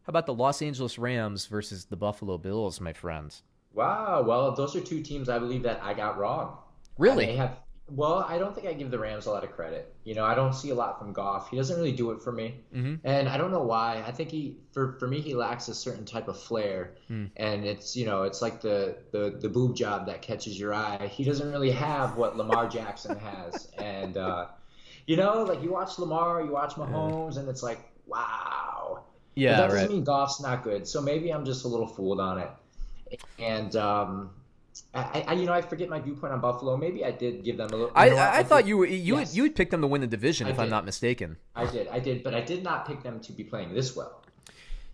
How about the Los Angeles Rams versus the Buffalo Bills, my friends? Wow. Well, those are two teams I believe that I got wrong. I may Really? have. Well, I don't think I give the Rams a lot of credit. I don't see a lot from Goff. He doesn't really do it for me, Mm-hmm. and I don't know why. I think for me, he lacks a certain type of flair, Mm. and it's like the boob job that catches your eye. He doesn't really have what Lamar Jackson has, and like you watch Lamar, you watch Uh, Mahomes, and it's like wow. But yeah, that doesn't right. mean Goff's not good. So maybe I'm just a little fooled on it. And I forget my viewpoint on Buffalo. Maybe I did give them a little. You I know what? I I thought did. you would Yes, pick them to win the division I if I'm did. not mistaken. I did. But I did not pick them to be playing this well.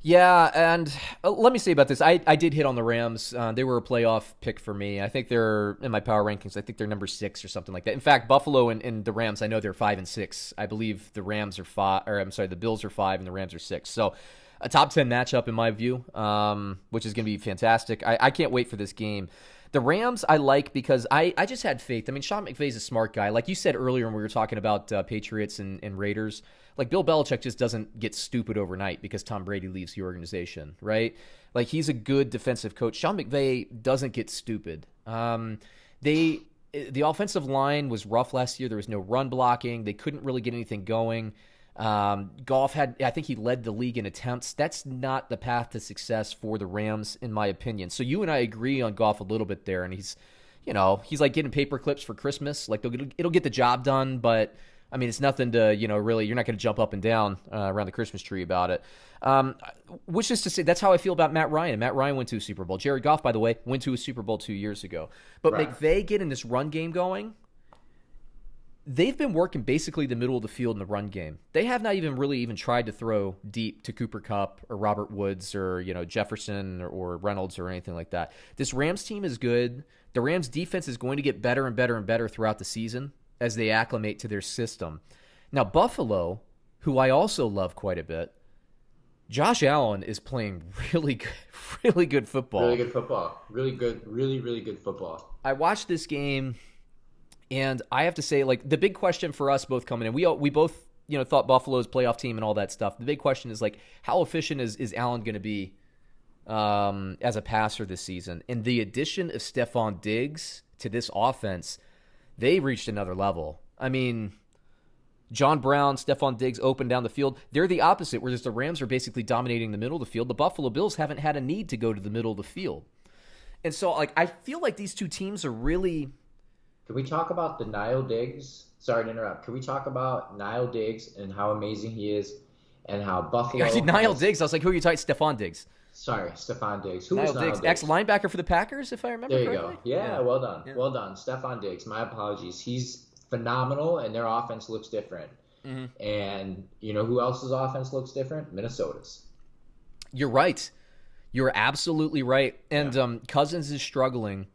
Yeah, and let me say about this. I did hit on the Rams. They were a playoff pick for me. I think they're in my power rankings. I think they're number 6 or something like that. In fact, Buffalo and the Rams, I know they're 5 and 6. I believe the Rams are 5, or I'm sorry, the Bills are 5 and the Rams are 6. So a top 10 matchup in my view, which is going to be fantastic. I can't wait for this game. The Rams I like because I just had faith. I mean, Sean McVay's a smart guy. Like you said earlier when we were talking about Patriots and Raiders, like Bill Belichick just doesn't get stupid overnight because Tom Brady leaves the organization, right? Like he's a good defensive coach. Sean McVay doesn't get stupid. They the offensive line was rough last year. There was no run blocking. They couldn't really get anything going. Goff I think he led the league in attempts. That's not the path to success for the Rams, in my opinion. So you and I agree on Goff a little bit there, and he's like getting paper clips for Christmas. Like it'll get the job done, but I mean, it's nothing to, really, you're not going to jump up and down around the Christmas tree about it. Which is to say, that's how I feel about Matt Ryan. Matt Ryan went to a Super Bowl. Jared Goff, by the way, went to a Super Bowl 2 years ago. But Right. McVay getting this run game going, they've been working basically the middle of the field in the run game. They have not even tried to throw deep to Cooper Kupp or Robert Woods or Jefferson or Reynolds or anything like that. This Rams team is good. The Rams defense is going to get better and better and better throughout the season as they acclimate to their system. Now Buffalo, who I also love quite a bit, Josh Allen is playing really good, really good Really football. good football. Really good. Really really good football. I watched this game. And I have to say, like, the big question for us both coming in, we both, thought Buffalo's playoff team and all that stuff. The big question is, like, how efficient is Allen going to be as a passer this season? And the addition of Stefon Diggs to this offense, they reached another level. I mean, John Brown, Stefon Diggs open down the field. They're the opposite, whereas the Rams are basically dominating the middle of the field. The Buffalo Bills haven't had a need to go to the middle of the field. And so, like, I feel like these two teams are really... Can we talk about the Nile Diggs? Sorry to interrupt. Can we talk about Nile Diggs and how amazing he is, and how Buffalo Niall has? Diggs. I was like, who are you talking? Stephon Diggs. Sorry, Stefan Diggs. Who Niall was Nile Diggs, ex Diggs? linebacker for the Packers, if I remember There you correctly. go. Yeah, Yeah, well done. yeah. Well done. Stefan Diggs. My apologies. He's phenomenal, and their offense looks different. Hmm. And you know who else's offense looks different? Minnesota's. You're right. You're absolutely right. Yeah. And Cousins is struggling.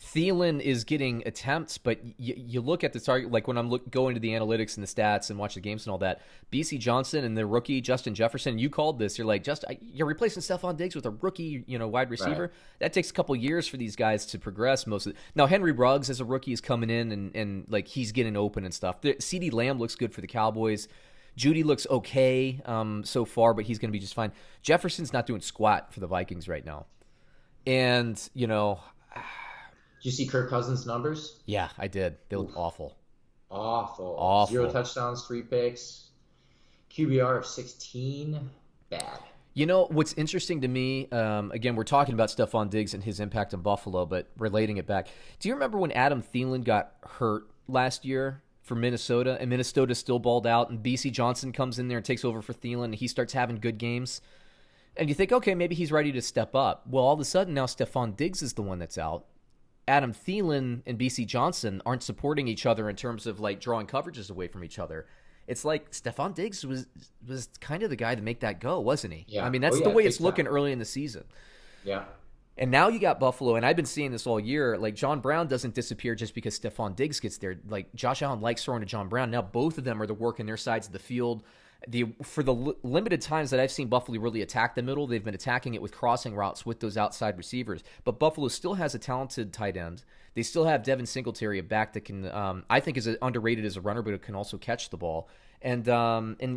Thielen is getting attempts, but you look at the target, like when I'm going to the analytics and the stats and watch the games and all that, BC Johnson and the rookie Justin Jefferson, you called this. You're like, you're replacing Stephon Diggs with a rookie, wide receiver. Right. That takes a couple years for these guys to progress. Now Henry Ruggs as a rookie is coming in and like he's getting open and stuff. CeeDee Lamb looks good for the Cowboys. Judy looks okay so far, but he's going to be just fine. Jefferson's not doing squat for the Vikings right now, and Did you see Kirk Cousins' numbers? yeah, I did. They look Oof. awful. Awful. Zero Awful. touchdowns, 3 picks. QBR of 16. Bad. What's interesting to me, again, we're talking about Stephon Diggs and his impact in Buffalo, but relating it back. Do you remember when Adam Thielen got hurt last year for Minnesota, and Minnesota still balled out, and BC Johnson comes in there and takes over for Thielen, and he starts having good games? And you think, okay, maybe he's ready to step up. Well, all of a sudden now Stephon Diggs is the one that's out. Adam Thielen and BC Johnson aren't supporting each other in terms of like drawing coverages away from each other. It's like Stephon Diggs was kind of the guy to make that go, wasn't he? Yeah. I mean, Oh that's the yeah, way big it's looking time. early in the season. Yeah. And now you got Buffalo, and I've been seeing this all year. Like, John Brown doesn't disappear just because Stephon Diggs gets there. Like, Josh Allen likes throwing to John Brown. Now both of them are the work in their sides of the field. For the limited times that I've seen Buffalo really attack the middle, they've been attacking it with crossing routes with those outside receivers. But Buffalo still has a talented tight end. They still have Devin Singletary, a back that can, I think, is underrated as a runner, but it can also catch the ball. And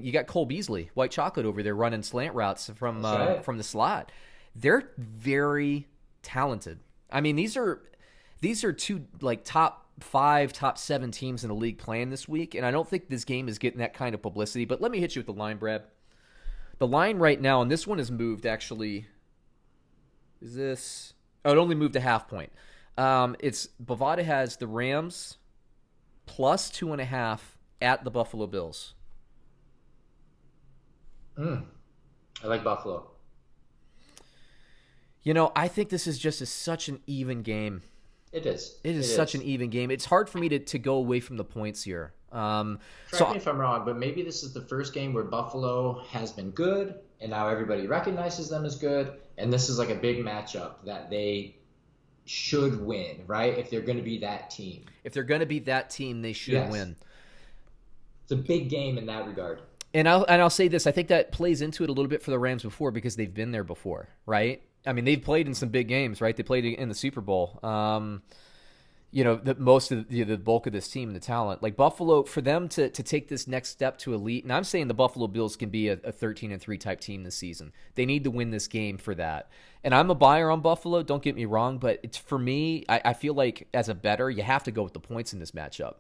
you got Cole Beasley, white chocolate over there, running slant routes from the slot. They're very talented. I mean, these are two like top 5, top 7 teams in the league playing this week, and I don't think this game is getting that kind of publicity. But let me hit you with the line, Brad. The line right now, and this one has moved actually. Is this? Oh, it only moved a half point. It's Bovada has the Rams plus 2.5 at the Buffalo Bills. I like Buffalo. I think this is just such an even game. It is. It is such an even game. It's hard for me to go away from the points here. Correct me if I'm wrong, but maybe this is the first game where Buffalo has been good, and now everybody recognizes them as good, and this is like a big matchup that they should win, right? If they're going to be that team. If they're going to be that team, they should win. It's a big game in that regard. And I'll say this. I think that plays into it a little bit for the Rams before because they've been there before, right? I mean, they've played in some big games, right? They played in the Super Bowl. Most of the bulk of this team and the talent, like Buffalo, for them to take this next step to elite, and I'm saying the Buffalo Bills can be a 13-3 type team this season. They need to win this game for that. And I'm a buyer on Buffalo. Don't get me wrong, but it's for me. I feel like as a bettor, you have to go with the points in this matchup,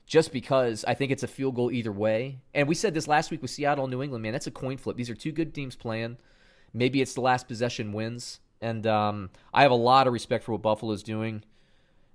just because I think it's a field goal either way. And we said this last week with Seattle and New England. Man, that's a coin flip. These are two good teams playing. Maybe it's the last possession wins. And I have a lot of respect for what Buffalo's doing.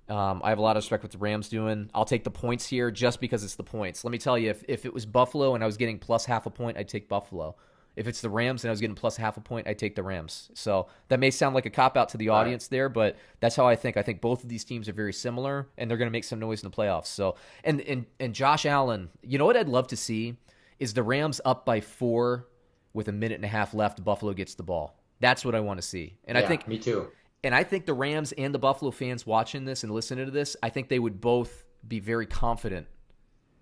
I have a lot of respect for what the Rams doing. I'll take the points here just because it's the points. Let me tell you, if it was Buffalo and I was getting plus half a point, I'd take Buffalo. If it's the Rams and I was getting plus half a point, I'd take the Rams. So that may sound like a cop-out to the audience there, but that's how I think. I think both of these teams are very similar, and they're going to make some noise in the playoffs. So, and Josh Allen, you know what I'd love to see is the Rams up by 4 with a minute and a half left. Buffalo gets the ball. That's what I want to see. And I think me too. And I think the Rams and the Buffalo fans watching this and listening to this, I think they would both be very confident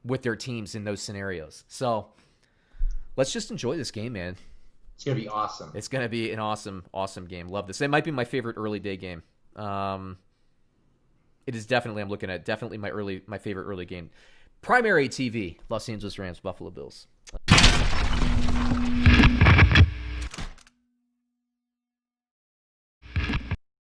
with their teams in those scenarios. So let's just enjoy this game, man. It's going to be awesome. It's going to be an awesome, awesome game. Love this. It might be my favorite early day game. It is definitely, I'm looking at definitely my favorite early game. Primary TV, Los Angeles Rams, Buffalo Bills.